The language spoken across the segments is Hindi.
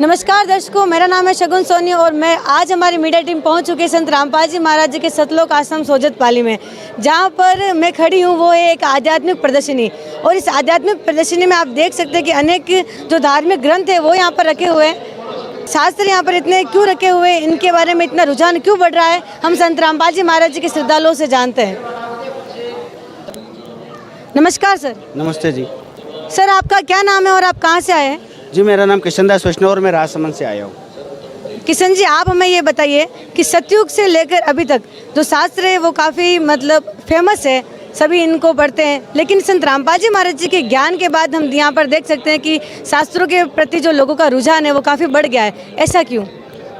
नमस्कार दर्शकों, मेरा नाम है शगुन सोनी और मैं आज हमारी मीडिया टीम पहुंच चुकी है संत रामपाल जी महाराज जी के सतलोक आश्रम सोजत पाली में। जहां पर मैं खड़ी हूं वो है एक आध्यात्मिक प्रदर्शनी और इस आध्यात्मिक प्रदर्शनी में आप देख सकते हैं कि अनेक जो धार्मिक ग्रंथ है वो यहाँ पर रखे हुए हैं। शास्त्र यहाँ पर इतने क्यों रखे हुए हैं, इनके बारे में इतना रुझान क्यों बढ़ रहा है, हम संत रामपाल जी महाराज जी के श्रद्धालुओं से जानते हैं। नमस्कार सर। नमस्ते जी। सर आपका क्या नाम है और आप कहाँ से आए हैं? जी, मेरा नाम किशन दास वैष्णव और मैं राजसमंद से आया हूँ। किशन जी, आप हमें ये बताइए कि सतयुग से लेकर अभी तक जो शास्त्र है वो काफ़ी फेमस है, सभी इनको पढ़ते हैं, लेकिन संत रामपाल जी महाराज जी के ज्ञान के बाद हम यहाँ पर देख सकते हैं कि शास्त्रों के प्रति जो लोगों का रुझान है वो काफ़ी बढ़ गया है। ऐसा क्यों?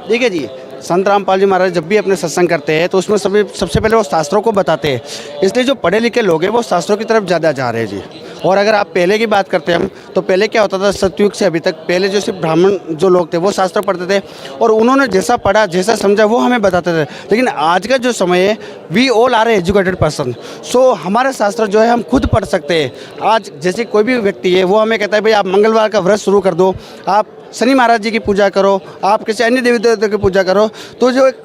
देखिए जी, संत रामपाल जी महाराज जब भी अपने सत्संग करते हैं तो उसमें सबसे पहले वो शास्त्रों को बताते हैं, इसलिए जो पढ़े लिखे लोग हैं वो शास्त्रों की तरफ ज़्यादा जा रहे हैं जी। और अगर आप पहले की बात करते हैं हम, तो पहले क्या होता था, सतयुग से अभी तक पहले जो सिर्फ ब्राह्मण जो लोग थे वो शास्त्र पढ़ते थे और उन्होंने जैसा पढ़ा जैसा समझा वो हमें बताते थे। लेकिन आज का जो समय है, we all are educated person, so हमारा शास्त्र जो है हम खुद पढ़ सकते हैं। आज जैसे कोई भी व्यक्ति है वो हमें कहता है भाई आप मंगलवार का व्रत शुरू कर दो, आप शनि महाराज जी की पूजा करो, आप किसी अन्य देवी देवता की पूजा करो, तो जो एक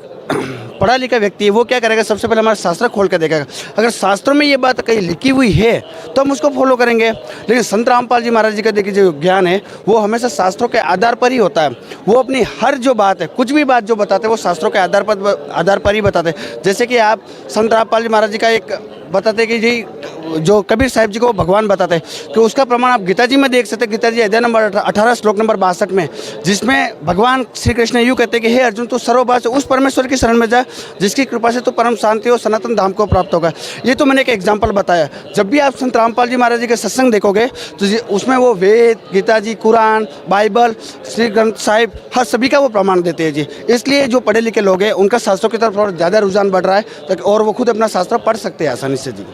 पढ़ा लिखा व्यक्ति है वो क्या करेगा, सबसे पहले हमारा शास्त्र खोल कर देखेगा। अगर शास्त्रों में ये बात कहीं लिखी हुई है तो हम उसको फॉलो करेंगे। लेकिन संत रामपाल जी महाराज जी का देखिए जो ज्ञान है वो हमेशा शास्त्रों के आधार पर ही होता है। वो अपनी हर जो बात है, कुछ भी बात जो बताते हैं वो शास्त्रों के आधार पर ही बताते हैं। जैसे कि आप संत रामपाल जी महाराज जी का एक बताते हैं कि जी जो कबीर साहिब जी को भगवान बताते हैं कि उसका प्रमाण आप गीता जी में देख सकते हैं। गीता जी अध्याय नंबर 18 श्लोक नंबर 62 में, जिसमें भगवान श्री कृष्ण यूँ कहते हैं कि हे अर्जुन, तू सर्वभाव से उस परमेश्वर की शरण में जा जिसकी कृपा से तो परम शांति और सनातन धाम को प्राप्त होगा। ये तो मैंने एक एग्जाम्पल बताया। जब भी आप संत रामपाल जी महाराज जी के सत्संग देखोगे तो उसमें वो वेद, गीता जी, कुरान, बाइबल, श्री ग्रंथ साहिब हर सभी का वो प्रमाण देते हैं जी। इसलिए जो पढ़े लिखे लोग हैं उनका शास्त्रों की तरफ और ज़्यादा रुझान बढ़ रहा है और वो खुद अपना शास्त्र पढ़ सकते हैं आसानी से जी।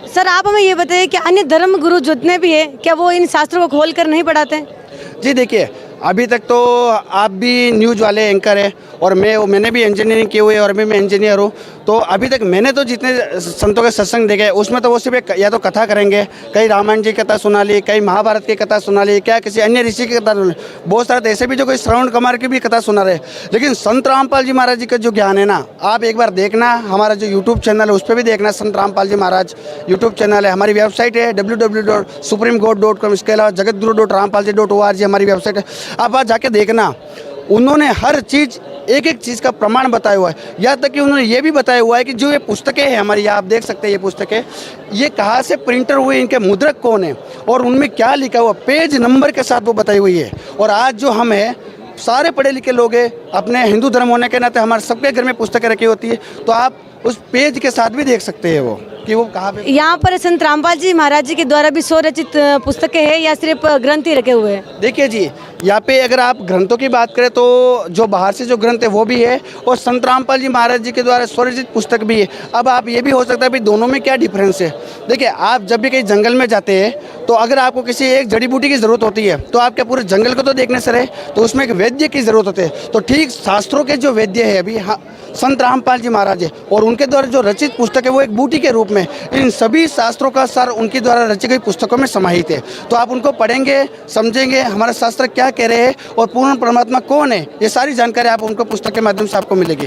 सर आप हमें ये बताइए कि अन्य धर्म गुरु जितने भी है क्या वो इन शास्त्रों को खोल कर नहीं पढ़ाते? जी देखिए, अभी तक तो आप भी न्यूज़ वाले एंकर हैं और मैंने भी इंजीनियरिंग की हुई है और अभी मैं इंजीनियर हूँ। तो अभी तक मैंने तो जितने संतों के सत्संग देखे उसमें तो वो सिर्फ या तो कथा करेंगे, कई रामायण जी की कथा सुना ली, कई महाभारत की कथा सुना ली, क्या किसी अन्य ऋषि की कथा सुना ली, बहुत सारे ऐसे भी जो कोई श्रवण कुमार की भी कथा सुना रहे। लेकिन संत रामपाल जी महाराज जी का जो ज्ञान है ना, आप एक बार देखना, हमारा जो यूट्यूब चैनल है उस पर भी देखना, संत रामपाल जी महाराज यूट्यूब चैनल है। हमारी वेबसाइट है www.supremegod.com, इसके अलावा jagatguru.rampalji.org हमारी वेबसाइट है। आप आज जाके देखना, उन्होंने हर चीज़ एक एक चीज़ का प्रमाण बताया हुआ है। यहाँ तक कि उन्होंने ये भी बताया हुआ है कि जो ये पुस्तकें हैं हमारी, आप देख सकते हैं ये पुस्तकें, ये कहाँ से प्रिंटर हुए, इनके मुद्रक कौन है और उनमें क्या लिखा हुआ, पेज नंबर के साथ वो बताई हुई है। और आज जो हम हैं सारे पढ़े लिखे लोग हैं, अपने हिंदू धर्म होने के नाते हमारे सबके घर में पुस्तकें रखी होती है, तो आप उस पेज के साथ भी देख सकते हैं वो कि वो कहाँ पे। यहाँ पर संत रामपाल जी महाराज जी के द्वारा भी स्वरचित पुस्तकें हैं या सिर्फ ग्रंथ ही रखे हुए हैं? देखिए जी, यहाँ पे अगर आप ग्रंथों की बात करें तो जो बाहर से जो ग्रंथ है वो भी है और संत रामपाल जी महाराज जी के द्वारा स्वरचित पुस्तक भी है। अब आप ये भी हो सकता है भाई दोनों में क्या डिफरेंस है। देखिए, आप जब भी कहीं जंगल में जाते हैं तो अगर आपको किसी एक जड़ी बूटी की ज़रूरत होती है तो आप क्या पूरे जंगल को तो देखने से रहे, तो उसमें एक वैद्य की ज़रूरत होती है। तो ठीक शास्त्रों के जो वैद्य है अभी संत रामपाल जी महाराज है और उनके द्वारा जो रचित पुस्तक है वो एक बूटी के रूप में इन सभी शास्त्रों का सार उनके द्वारा रची गई पुस्तकों में समाहित है। तो आप उनको पढ़ेंगे, समझेंगे हमारा शास्त्र क्या कह रहे हैं और पूर्ण परमात्मा कौन है, ये सारी जानकारी आप उनको पुस्तक के माध्यम से आपको मिलेगी।